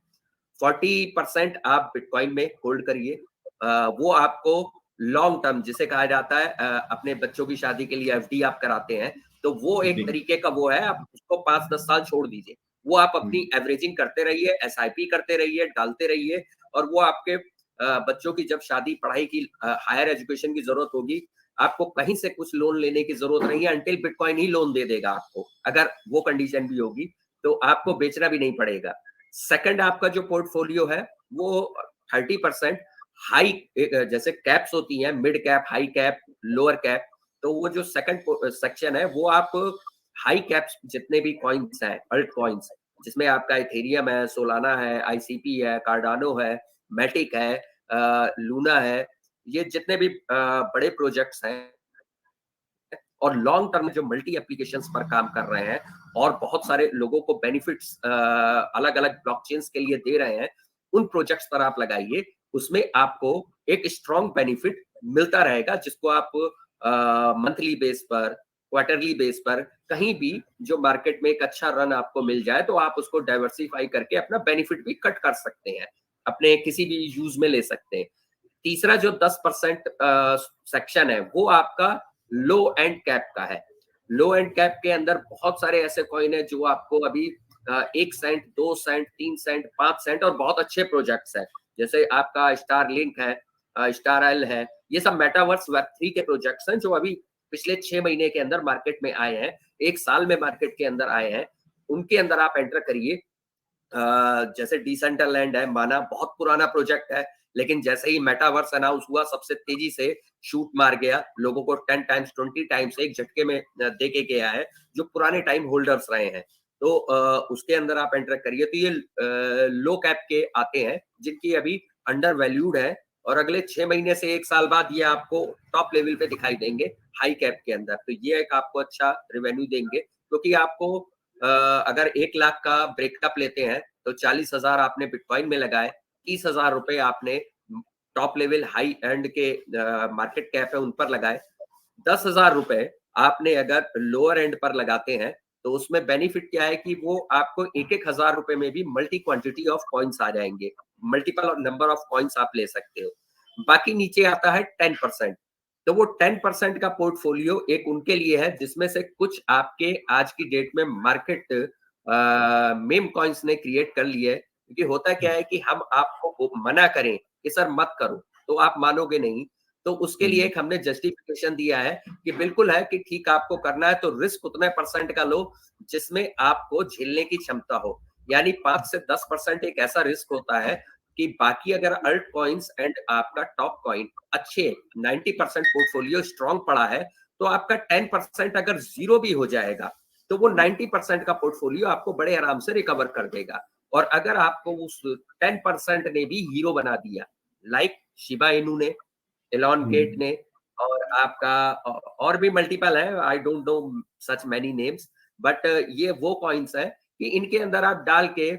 40% आप बिटकॉइन में होल्ड करिए, वो आपको लॉन्ग टर्म जिसे कहा जाता है, अपने बच्चों की शादी के लिए एफडी आप कराते हैं, तो वो एक तरीके का वो है, आप उसको 5-10 साल छोड़ दीजिए, वो आप अपनी एवरेजिंग करते रहिए, एसआईपी करते रहिए, डालते रहिए, और वो आपके बच्चों की जब शादी, पढ़ाई की, हायर एजुकेशन की जरूरत होगी, आपको कहीं से कुछ लोन लेने की जरूरत नहीं है, अंटिल बिटकॉइन ही लोन दे देगा आपको। अगर वो कंडीशन भी होगी तो आपको बेचना भी नहीं पड़ेगा। सेकंड, आपका जो पोर्टफोलियो है वो 30% हाई, जैसे कैप्स होती हैं, mid cap, high cap, lower cap, तो वो जो सेकंड सेक्शन है वो आप हाई कैप्स जितने भी कॉइन्स हैं, अल्ट कॉइन्स, जिसमें आपका इथेरियम है, सोलाना है, आईसीपी है, कार्डानो है, मैटिक है, लूना है, ये जितने भी बड़े प्रोजेक्ट्स हैं और लॉन्ग टर्म में जो मल्टी एप्लीकेशंस पर काम कर रहे हैं और बहुत सारे लोगों को बेनिफिट्स अलग अलग ब्लॉकचेन्स के लिए दे रहे हैं, उन प्रोजेक्ट्स पर आप लगाइए। उसमें आपको एक स्ट्रॉन्ग बेनिफिट मिलता रहेगा, जिसको आप मंथली बेस पर, क्वार्टरली बेस पर, कहीं भी जो मार्केट में एक अच्छा रन आपको मिल जाए तो आप उसको डाइवर्सिफाई करके अपना बेनिफिट भी कट कर सकते हैं, अपने किसी भी यूज में ले सकते हैं। तीसरा जो 10% सेक्शन है वो आपका लो एंड कैप का है। लो एंड कैप के अंदर बहुत सारे ऐसे कॉइन है जो आपको अभी 1 सेंट, 2 सेंट, 3 सेंट, 5 सेंट और बहुत अच्छे प्रोजेक्ट्स है, जैसे आपका स्टार लिंक है, स्टार एल है। ये सब मेटावर्स वेब 3 के प्रोजेक्ट्स हैं जो अभी पिछले 6 महीने के अंदर मार्केट में आए हैं, 1 साल में मार्केट के अंदर आए हैं। उनके अंदर आप एंटर करिए। जैसे डिसेंट्रलैंड है, माना बहुत पुराना प्रोजेक्ट है, लेकिन जैसे ही मेटावर्स अनाउंस हुआ सबसे तेजी से शूट मार गया, लोगों को 10 टाइम्स 20 टाइम्स एक झटके में दे के गया है, जो पुराने टाइम होल्डर्स रहे हैं। तो उसके अंदर आप एंटर करिए। तो ये लो कैप के आते हैं जिनकी अभी अंडर वैल्यूड है और अगले 6 महीने से 1 साल बाद ये आपको टॉप लेवल पे दिखाई देंगे हाई कैप के अंदर। तो ये एक आपको अच्छा रेवेन्यू देंगे, क्योंकि आपको अगर 1 लाख का ब्रेकअप लेते हैं तो 40,000 आपने बिटकॉइन में लगाए, 30,000 रुपए आपने टॉप लेवल हाई एंड के मार्केट कैप है उन पर लगाए, 10,000 रुपए आपने अगर लोअर एंड पर लगाते हैं तो उसमें बेनिफिट क्या है कि वो आपको 1,000 रुपए में भी मल्टी क्वांटिटी ऑफ कॉइन्स आ जाएंगे, मल्टीपल नंबर ऑफ कॉइन्स आप ले सकते हो। बाकी नीचे आता है 10%। तो वो 10% का पोर्टफोलियो एक उनके लिए है जिसमें से कुछ आपके आज की डेट में मार्केट मेम कॉइन्स ने क्रिएट कर लिए है। क्योंकि होता क्या है कि हम आपको मना करें कि सर मत करो तो आप मानोगे नहीं, तो उसके लिए एक हमने जस्टिफिकेशन दिया है कि बिल्कुल है कि ठीक आपको करना है तो रिस्क उतने परसेंट का लो जिसमें आपको झेलने की क्षमता हो। यानी 5 से 10% एक ऐसा रिस्क होता है कि बाकी अगर अल्ट कॉइन्स एंड आपका टॉप कॉइन अच्छे 90% पोर्टफोलियो स्ट्रॉन्ग पड़ा है, तो आपका 10% अगर जीरो भी हो जाएगा तो वो 90% का पोर्टफोलियो आपको बड़े आराम से रिकवर कर देगा। और अगर आपको उस 10% ने भी हीरो बना दिया, लाइक शिबा इनू ने, एलॉन गेट ने, और आपका और भी मल्टीपल है, I don't know such many names, but ये वो कॉइन्स है कि इनके अंदर आप डाल के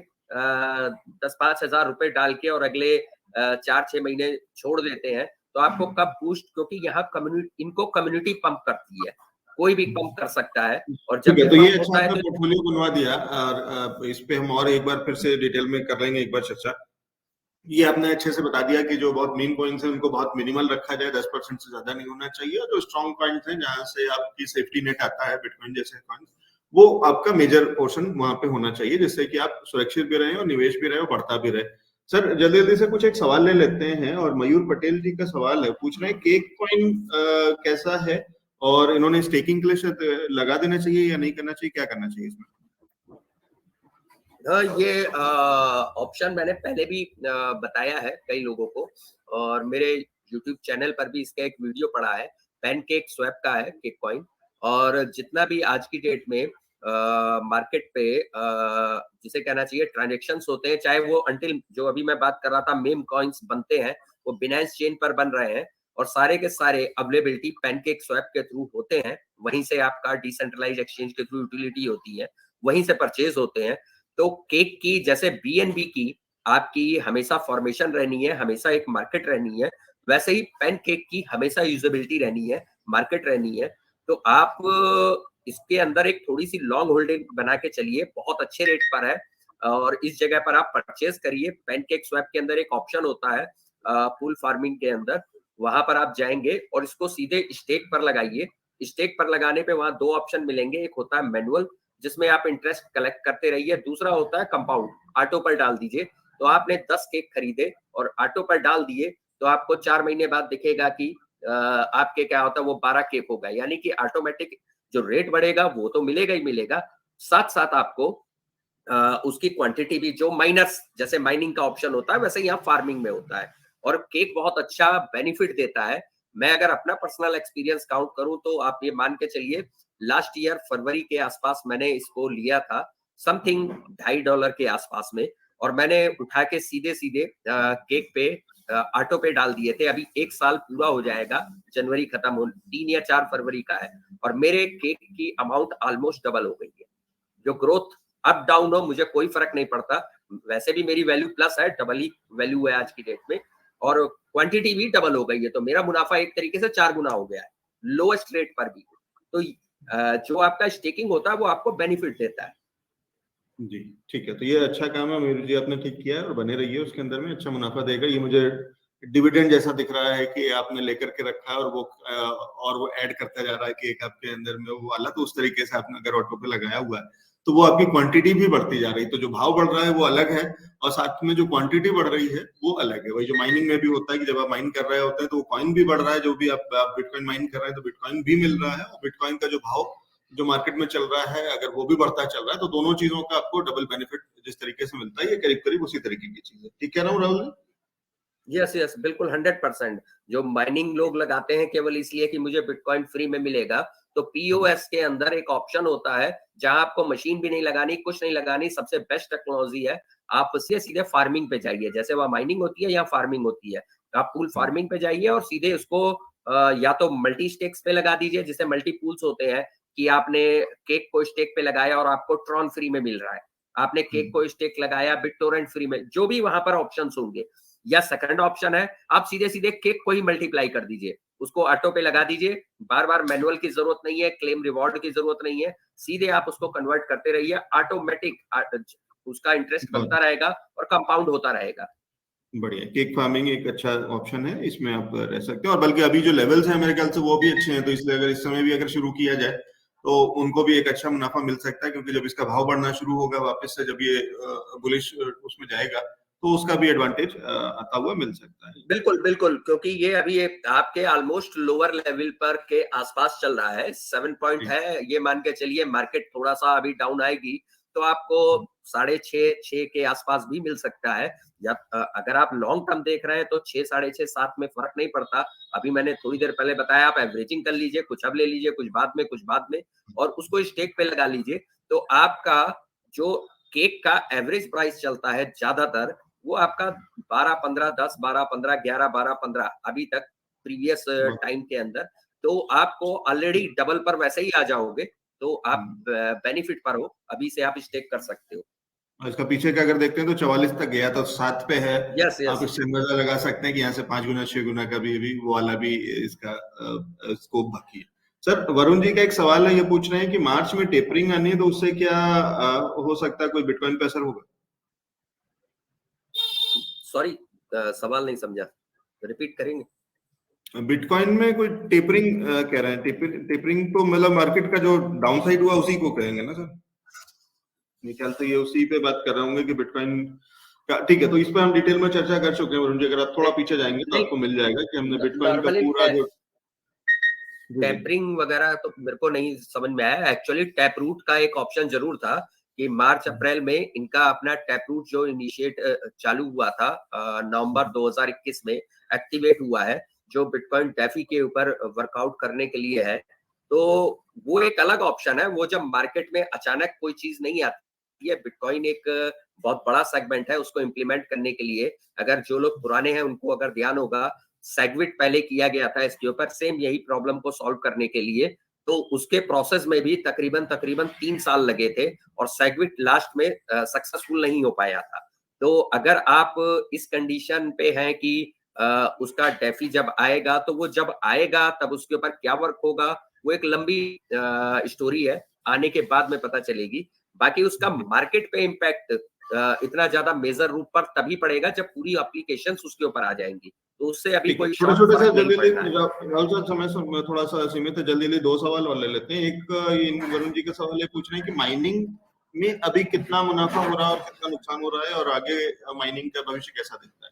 10-5 हजार रुपए डाल के और अगले 4-6 महीने छोड़ देते हैं तो आपको कब बूस्ट, क्योंकि यहाँ कम्युनिटी, इनको कम्युनिटी पंप करती है, कोई भी पंप कर सकता है। और जब ठीक है, तो ये पंप अच्छा होता है आपने तो पोर्टफोलियो बनवा दिया और इस पे हम और एक बार फिर से डिटेल में कर लेंगे एक बार चर्चा। ये आपने अच्छे से बता दिया कि जो बहुत मेन कॉइन्स हैं उनको बहुत मिनिमल रखा जाए, 10% से ज्यादा नहीं होना चाहिए, और जो स्ट्रॉन्ग कॉइन्स हैं जहां से आपकी सेफ्टी नेट आता है, बिटकॉइन जैसे कॉइन्स, वो आपका मेजर पोर्शन वहां पे होना चाहिए, जिससे कि आप सुरक्षित भी रहे और निवेश भी रहे और बढ़ता भी रहे। सर जल्दी जल्दी से कुछ एक सवाल ले लेते हैं, और मयूर पटेल जी का सवाल है, पूछ रहे हैं केक कॉइन कैसा है और इन्होंने स्टेकिंग के लिए शायद लगा देना चाहिए या नहीं करना चाहिए, क्या करना चाहिए इसमें? ये ऑप्शन मैंने पहले भी बताया है कई लोगों को, और मेरे YouTube चैनल पर भी इसका एक वीडियो पड़ा है। पैनकेक स्वैप का है केक कॉइन, और जितना भी आज की डेट में मार्केट पे जिसे कहना चाहिए ट्रांजेक्शंस होते हैं, चाहे वो अंटिल जो अभी मैं बात कर रहा था मेम कॉइन्स बनते हैं, वो बिनांस चेन पर बन रहे हैं, और सारे के सारे अवेलेबिलिटी पैनकेक स्वैप के थ्रू होते हैं। वहीं से आपका डिसेंट्रलाइज एक्सचेंज के थ्रू यूटिलिटी होती है, वहीं से परचेज होते हैं। तो केक की जैसे बीएनबी की आपकी हमेशा फॉर्मेशन रहनी है, हमेशा एक मार्केट रहनी है, वैसे ही पैनकेक की हमेशा यूजेबिलिटी रहनी है, मार्केट रहनी है। तो आप इसके अंदर एक थोड़ी सी लॉन्ग होल्डिंग बना के चलिए, बहुत अच्छे रेट पर है और इस जगह पर आप परचेज करिए। पैनकेक स्वैप के अंदर एक ऑप्शन होता है पूल फार्मिंग के अंदर, वहां पर आप जाएंगे और इसको सीधे स्टेक पर लगाइए। स्टेक पर लगाने पे वहां 2 ऑप्शन मिलेंगे, एक होता है मैनुअल जिसमें आप इंटरेस्ट कलेक्ट करते रहिए, दूसरा होता है कंपाउंड, ऑटो पर डाल दीजिए। तो आपने 10 केक खरीदे और ऑटो पर डाल दिए तो आपको 4 महीने बाद दिखेगा कि आपके क्या होता है, वो 12 केक होगा, यानी कि ऑटोमेटिक जो रेट बढ़ेगा वो तो मिलेगा ही मिलेगा, साथ साथ आपको उसकी क्वांटिटी भी, जो माइनर्स जैसे माइनिंग का ऑप्शन होता है वैसे यहाँ फार्मिंग में होता है, और केक बहुत अच्छा बेनिफिट देता है। मैं अगर अपना पर्सनल एक्सपीरियंस काउंट करूं तो आप ये मान के चलिए लास्ट ईयर फरवरी के आसपास मैंने इसको लिया था, समथिंग $2.5 के आसपास में, और मैंने उठा के सीधे सीधे केक पे ऑटो पे डाल दिए थे, अभी 1 साल पूरा हो जाएगा, जनवरी खत्म हो, 3 या 4 फरवरी का है, और मेरे केक की अमाउंट ऑलमोस्ट डबल हो गई है। जो ग्रोथ अप डाउन हो मुझे कोई फर्क नहीं पड़ता, वैसे भी मेरी वैल्यू प्लस है, डबल ही वैल्यू है आज की डेट में, और क्वांटिटी भी डबल हो गई है, तो मेरा मुनाफा एक तरीके से 4 गुना हो गया है लोएस्ट रेट पर भी। तो जो आपका स्टेकिंग होता है वो आपको बेनिफिट देता है। जी, ठीक है। तो ये अच्छा काम है मयूर जी, आपने ठीक किया है और बने रहिए उसके अंदर में, अच्छा मुनाफा देगा। ये मुझे डिविडेंड जैसा दिख रहा है कि आपने लेकर के रखा है और वो ऐड करता जा रहा है कि एक आपके अंदर में वो वाला, तो उस तरीके से आपने अगर ऑटो पे लगाया हुआ है तो वो आपकी क्वांटिटी भी बढ़ती जा रही है। तो जो भाव बढ़ रहा है वो अलग है और साथ में जो क्वांटिटी बढ़ रही है वो अलग है। वही जो माइनिंग में भी होता है कि जब आप माइन कर रहे होते हैं तो वो कॉइन भी बढ़ रहा है, जो भी आप बिटकॉइन माइन कर रहे हैं तो बिटकॉइन भी मिल रहा है, और बिटकॉइन का जो भाव जो मार्केट में चल रहा है अगर वो भी बढ़ता चल रहा है तो दोनों चीजों का आपको डबल बेनिफिट जिस तरीके से मिलता है, ये करीब करीब उसी तरीके की चीज है। ठीक कह रहा हूँ राहुल जी? यस यस, बिल्कुल 100%। जो माइनिंग लोग लगाते हैं केवल इसलिए कि मुझे बिटकॉइन फ्री में मिलेगा, तो पीओएस के अंदर एक ऑप्शन होता है जहां आपको मशीन भी नहीं लगानी, कुछ नहीं लगानी, सबसे बेस्ट टेक्नोलॉजी है। आप सीधे सीधे फार्मिंग पे जाइए, जैसे वहां माइनिंग होती है या फार्मिंग होती है, आप पूल फार्मिंग पे जाइए और सीधे उसको या तो मल्टी स्टेक्स पे लगा दीजिए, जिसे मल्टी पूल्स होते हैं कि आपने केक को स्टेक पे लगाया और आपको ट्रॉन फ्री में मिल रहा है, आपने केक को स्टेक लगाया बिटटोरेंट फ्री में, जो भी वहां पर ऑप्शंस होंगे। या सेकंड ऑप्शन है, आप सीधे सीधे केक को ही मल्टीप्लाई कर दीजिए, उसको ऑटो पे लगा दीजिए, बार बार मैनुअल की जरूरत नहीं है, क्लेम रिवॉर्ड की जरूरत नहीं है, सीधे आप उसको कन्वर्ट करते रहिए, ऑटोमेटिक उसका इंटरेस्ट बनता रहेगा और कंपाउंड होता रहेगा। बढ़िया, केक फार्मिंग एक अच्छा ऑप्शन है, इसमें आप रह सकते हैं। और बल्कि अभी जो लेवल्स हैं मेरे ख्याल से वो भी अच्छे हैं, तो इसलिए अगर इस समय भी अगर शुरू किया जाए तो उनको भी एक अच्छा मुनाफा मिल सकता है, क्योंकि जब इसका भाव बढ़ना शुरू होगा वापस से, जब ये बुलिश उसमें जाएगा तो उसका भी एडवांटेज आता हुआ मिल सकता है। बिल्कुल बिल्कुल, क्योंकि ये अभी आपके ऑलमोस्ट लोअर लेवल पर के आसपास चल रहा है, 7 पॉइंट है, ये मान के चलिए मार्केट थोड़ा सा अभी डाउन आएगी तो आपको 6.5 के आसपास भी मिल सकता है। या अगर आप लॉन्ग टर्म देख रहे हैं तो 6, 6.5, 7 में फर्क नहीं पड़ता। अभी मैंने थोड़ी देर पहले बताया, आप एवरेजिंग कर लीजिए, कुछ अब ले लीजिए, कुछ बाद में, और उसको स्टेक पे लगा लीजिए, तो आपका जो केक का एवरेज प्राइस चलता है ज्यादातर, वो आपका 12, 15, 10, 12, 15, 11, 12, 15 अभी तक प्रीवियस टाइम के अंदर, तो आपको ऑलरेडी डबल पर वैसे ही आ जाओगे, तो आप बेनिफिट पर हो, अभी से आप स्टेक कर सकते हो। इसका पीछे का अगर देखते हैं तो 44 तक गया था, 7 पे है। यस यस, आप इससे अंदाजा लगा सकते हैं कि यहाँ से 5 गुना 6 गुना का भी वो वाला भी इसका स्कोप बाकी है। सर, वरुण जी का एक सवाल है, ये पूछ रहे हैं कि मार्च में टेपरिंग आनी है तो उससे क्या हो सकता है, कोई बिटकॉइन पे असर होगा? सॉरी, सवाल नहीं समझा, रिपीट करेंगे? बिटकॉइन में कोई टेपरिंग कह रहे हैं, टेपरिंग तो मतलब मार्केट का जो डाउन साइड हुआ उसी को कहेंगे ना सर? मेरे ख्याल से ये उसी पे बात कर रहे होंगे कि बिटकॉइन का। ठीक है, तो इस पे हम डिटेल में चर्चा कर चुके हैं वरुण जी, अगर आप थोड़ा पीछे जाएंगे तो आपको मिल जाएगा कि हमने बिटकॉइन का नॉर्मली पूरा जो टैपरिंग वगैरह तो मेरे को नहीं समझ में आया। एक्चुअली टैप रूट का एक ऑप्शन जरूर था कि मार्च अप्रैल में इनका अपना टैप रूट जो इनिशिएट चालू हुआ था नवंबर 2021 में एक्टिवेट हुआ है, जो बिटकॉइन डेफी के ऊपर वर्कआउट करने के लिए है। तो वो एक अलग ऑप्शन है, वो जब मार्केट में अचानक कोई चीज नहीं आती है, बिटकॉइन एक बहुत बड़ा सेगमेंट है, उसको इम्प्लीमेंट करने के लिए अगर जो लोग पुराने हैं उनको अगर ध्यान होगा, सेगविट पहले किया गया था इसके ऊपर सेम यही प्रॉब्लम को सॉल्व करने के लिए, तो उसके प्रोसेस में भी तकरीबन 3 साल लगे थे और सेगविट लास्ट में सक्सेसफुल नहीं हो पाया था। तो अगर आप इस कंडीशन पे हैं कि उसका डेफी जब आएगा, तो वो जब आएगा तब उसके ऊपर क्या वर्क होगा, वो एक लंबी स्टोरी है, आने के बाद में पता चलेगी। बाकी उसका मार्केट पे इम्पैक्ट इतना ज्यादा मेजर रूप पर तभी पड़ेगा जब पूरी एप्लीकेशंस उसके ऊपर आ जाएंगी, तो उससे अभी कोई छोटे शॉर्ट छोटे से फर्क नहीं जल्दी पड़ना है। राहुल सर, समय थोड़ा सा सीमित है, जल्दी 2 सवाल और ले लेते हैं। एक वरुण जी का सवाल ये पूछ रहे हैं कि माइनिंग में अभी कितना मुनाफा हो रहा है और कितना नुकसान हो रहा है, और आगे माइनिंग का भविष्य कैसा दिखता है?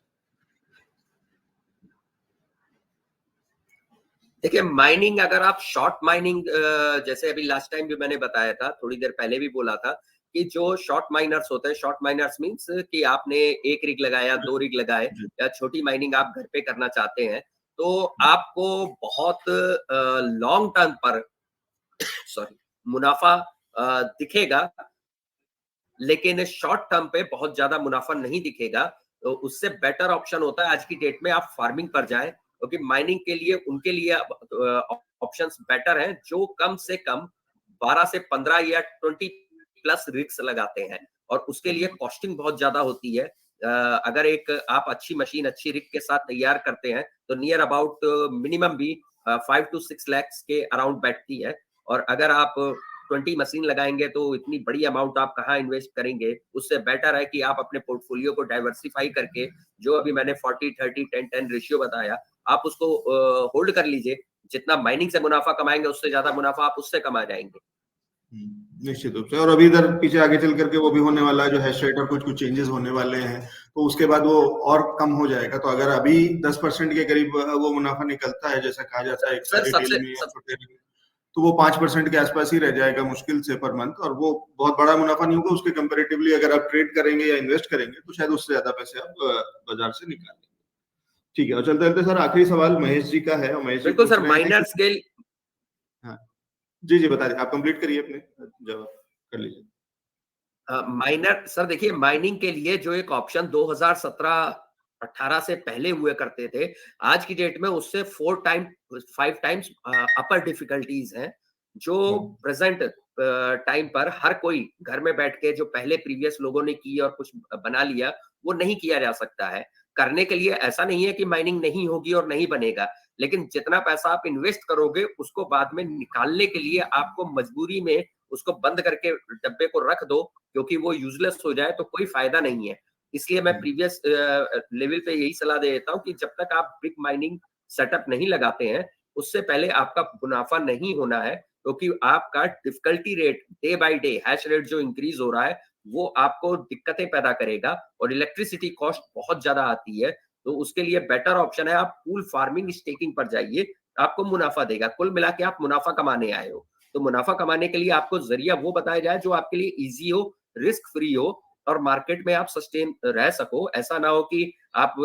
देखिए, माइनिंग अगर आप शॉर्ट माइनिंग, जैसे अभी लास्ट टाइम भी मैंने बताया था, थोड़ी देर पहले भी बोला था कि जो शॉर्ट माइनर्स होते हैं, शॉर्ट माइनर्स मींस कि आपने 1 रिग लगाया, 2 रिग लगाए, या छोटी माइनिंग आप घर पे करना चाहते हैं, तो आपको बहुत लॉन्ग टर्म पर सॉरी मुनाफा दिखेगा, लेकिन शॉर्ट टर्म पे बहुत ज्यादा मुनाफा नहीं दिखेगा। तो उससे बेटर ऑप्शन होता है आज की डेट में आप फार्मिंग पर जाएं, क्योंकि माइनिंग के लिए उनके लिए ऑप्शंस बेटर हैं जो कम से कम 12 से 15 या 20 प्लस रिग्स लगाते हैं, और उसके लिए कॉस्टिंग बहुत ज्यादा होती है। अगर एक आप अच्छी मशीन अच्छी रिग के साथ तैयार करते हैं तो नियर अबाउट मिनिमम भी 5 to 6 lakhs के अराउंड बैठती है, और अगर आप 20 मशीन लगाएंगे तो इतनी बड़ी अमाउंट आप कहाँ इन्वेस्ट करेंगे। उससे बेटर है कि आप अपने पोर्टफोलियो को डाइवर्सिफाई करके, जो अभी मैंने 40-30-10-10 रेशियो बताया, आप उसको होल्ड कर लीजिए। जितना माइनिंग से मुनाफा कमाएंगे उससे ज्यादा मुनाफा आप उससे कमा जाएंगे। निश्चित रूप से। और अभी इधर पीछे आगे चल करके वो भी होने वाला है, जो हैश रेट और कुछ कुछ चेंजेस होने वाले हैं, तो उसके बाद वो और कम हो जाएगा। तो अगर अभी 10% के करीब वो मुनाफा निकलता है, जैसा कहा जाता है सर रिटेल में या छोटे, तो वो 5% के आसपास ही रह जाएगा मुश्किल से पर मंथ, और वो बहुत बड़ा मुनाफा नहीं होगा उसके कंपैरेटिवली। अगर आप ट्रेड करेंगे या इन्वेस्ट करेंगे तो शायद उससे ज्यादा पैसे आप बाजार से निकाल लेंगे। ठीक है, और चलते चलते सर आखिरी सवाल महेश जी का है, और महेश जी बिल्कुल पूछ सर, रहे हैं माइनर कि स्केल। हाँ जी जी बता दें, आप कंप्लीट करिए अपने जवाब कर लीजिए। माइनर सर देखिए, माइनिंग के लिए जो एक ऑप्शन 2017-18 से पहले हुए करते थे, आज की डेट में उससे 5 टाइम्स अपर डिफिकल्टीज हैं, जो प्रेजेंट टाइम पर हर कोई घर में बैठ के जो पहले प्रीवियस लोगों ने की और कुछ बना लिया, वो नहीं किया जा सकता है। करने के लिए ऐसा नहीं है कि माइनिंग नहीं होगी और नहीं बनेगा, लेकिन जितना पैसा आप इन्वेस्ट करोगे उसको बाद में निकालने के लिए आपको मजबूरी में उसको बंद करके डब्बे को रख दो, क्योंकि वो यूजलेस हो जाए तो कोई फायदा नहीं है। इसलिए मैं प्रीवियस लेवल पे यही सलाह दे देता हूँ कि जब तक आप बिग माइनिंग सेटअप नहीं लगाते हैं, उससे पहले आपका मुनाफा नहीं होना है, क्योंकि आपका difficulty rate day by day, hash rate जो इंक्रीज हो रहा है, वो आपको दिक्कतें पैदा करेगा, और इलेक्ट्रिसिटी कॉस्ट बहुत ज्यादा आती है। तो उसके लिए बेटर ऑप्शन है आप पूल फार्मिंग स्टेकिंग पर जाइए, आपको मुनाफा देगा। कुल मिला के आप मुनाफा कमाने आए हो, तो मुनाफा कमाने के लिए आपको जरिया वो बताया जाए जो आपके लिए इजी हो, रिस्क फ्री हो, और मार्केट में आप सस्टेन रह सको। ऐसा ना हो कि आप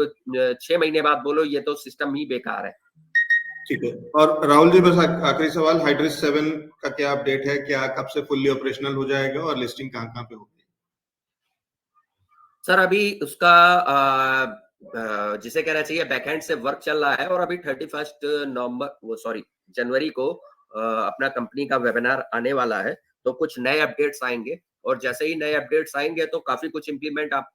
6 महीने बाद बोलो ये तो सिस्टम ही बेकार है। ठीक है, और राहुल जी बस आखिरी सवाल, हाइड्रिस 7 का क्या अपडेट है, क्या कब से फुल्ली ऑपरेशनल हो जाएगा और लिस्टिंग कहाँ कहाँ पे होगी? सर अभी उसका जिसे कहना चाहिए बैकएंड से वर्क चल रहा है, और अभी 31 जनवरी को अपना कंपनी का वेबिनार आने वाला है, तो कुछ नए अपडेट्स आएंगे, और जैसे ही नए अपडेट्स आएंगे तो काफी कुछ इंप्लीमेंट आप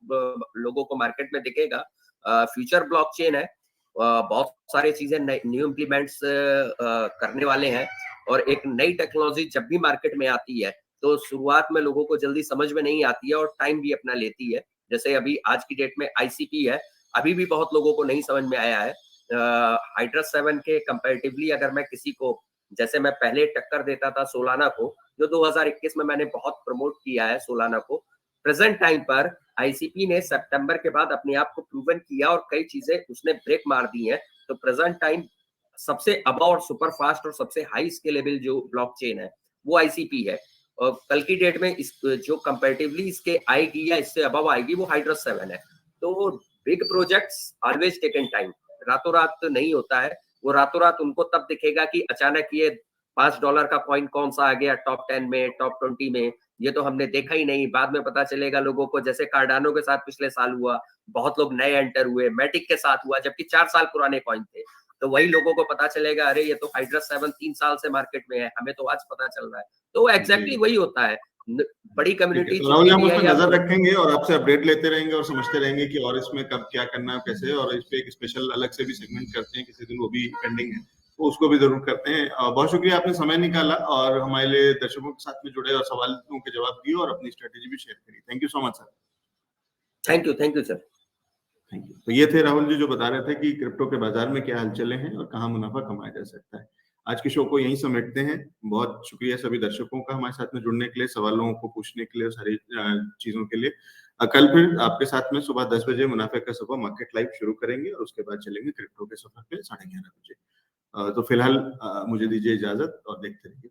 लोगों को मार्केट में दिखेगा। फ्यूचर ब्लॉकचेन है, बहुत सारी चीजें न्यू इंप्लीमेंट्स करने वाले हैं, और एक नई टेक्नोलॉजी जब भी मार्केट में आती है तो शुरुआत में लोगों को जल्दी समझ में नहीं आती है और टाइम भी अपना लेती है। जैसे अभी आज की डेट में आईसीपी है, अभी भी बहुत लोगों को नहीं समझ में आया है। हाइड्रस 7 के कंपैरेटिवली अगर मैं किसी को, जैसे मैं पहले टक्कर देता था सोलाना को, जो 2021 में मैंने बहुत प्रमोट किया है सोलाना को, प्रेजेंट टाइम पर आईसीपी ने सितंबर के बाद अपने आप को प्रूवन किया और कई चीजें उसने ब्रेक मार दी हैं। तो प्रेजेंट टाइम सबसे अबव और सुपर फास्ट और सबसे हाई स्केलेबल जो ब्लॉकचेन है वो आईसीपी है, और कल की डेट में इस जो कंपैरेटिवली इसके आएगी या इससे अबव आएगी वो हाइड्रस 7 है। तो big projects always taken time, रातों रात नहीं होता है। वो रातों रात उनको तब दिखेगा कि अचानक ये $5 का कॉइन कौन सा आ गया टॉप 10 में, टॉप 20 में, ये तो हमने देखा ही नहीं। बाद में पता चलेगा लोगों को, जैसे कार्डानो के साथ पिछले साल हुआ, बहुत लोग नए एंटर हुए, मैटिक के साथ हुआ जबकि 4 साल पुराने कॉइन थे, तो वही लोगों को पता चलेगा अरे ये तो हाइड्रस 7 3 साल से मार्केट में है, हमें तो आज पता चल रहा है। तो एग्जैक्टली वही होता है, बड़ी कम्युनिटी तो राहुल, हम भी उस है पर या नजर रखेंगे और आपसे अपडेट लेते रहेंगे और समझते रहेंगे कि और इसमें कब क्या करना है कैसे, और इस पे एक स्पेशल अलग से भी सेगमेंट करते हैं किसी दिन, वो भी पेंडिंग है, तो उसको भी जरूर करते हैं। बहुत शुक्रिया आपने समय निकाला और हमारे लिए दर्शकों के साथ में जुड़े और सवालों के जवाब दिए और अपनी स्ट्रेटेजी भी शेयर करी। Thank you so much sir. Thank you sir. Thank you. तो ये थे राहुल जी जो बता रहे थे कि क्रिप्टो के बाजार में क्या हलचलें हैं और कहाँ मुनाफा कमाया जा सकता है। आज के शो को यहीं समेटते हैं। बहुत शुक्रिया सभी दर्शकों का हमारे साथ में जुड़ने के लिए, सवालों को पूछने के लिए, सारी चीजों के लिए। कल फिर आपके साथ में सुबह 10 बजे मुनाफे का सफर मार्केट लाइव शुरू करेंगे और उसके बाद चलेंगे क्रिप्टो के सफर पे 11:30 बजे। तो फिलहाल मुझे दीजिए इजाजत और देखते रहिए।